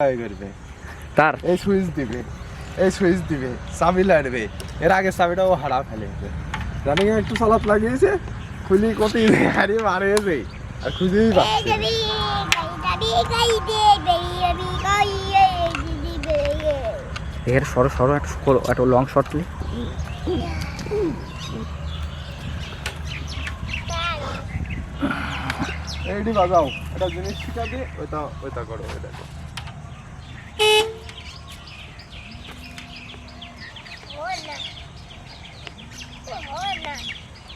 করবে তার এই সুইচ দিবে চাবি লাগবে এর আগে চাবিটাও হারা ফেলেছে জানি একটু সালাত লাগিয়েছে খুলি কতি হারি মারিয়েছে আর খুঁজেই পাচ্ছে এর সরো সরো একটা লং শট তুলি এইটি বাজাও একটা জিনিস শিখা দিয়ে ওইটা করো ওইটা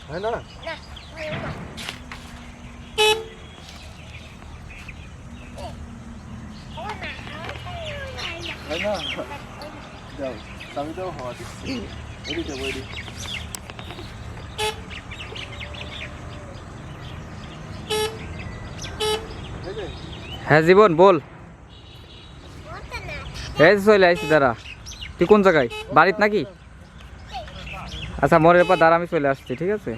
হয় না হয় না যাও চাবিটাও হওয়া দিচ্ছি এদিকে যাবো এদিকে হ্যাঁ জীবন বল এই চলে আসছি দাঁড়া তুই কোন জায়গায় বাড়িতে নাকি আচ্ছা মোড়ের পর দাঁড়া আমি চলে আসছি ঠিক আছে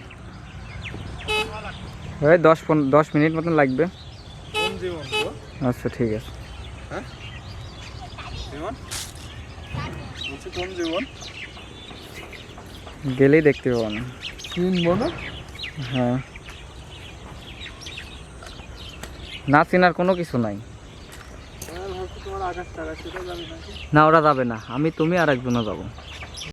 ওই 10 মিনিট মতন লাগবে আচ্ছা ঠিক আছে গেলেই দেখতে পাবো না চিনবো না হ্যাঁ না চেনার কোনো কিছু নাই না ওরা যাবে না আমি তুমি আর একজনও যাবো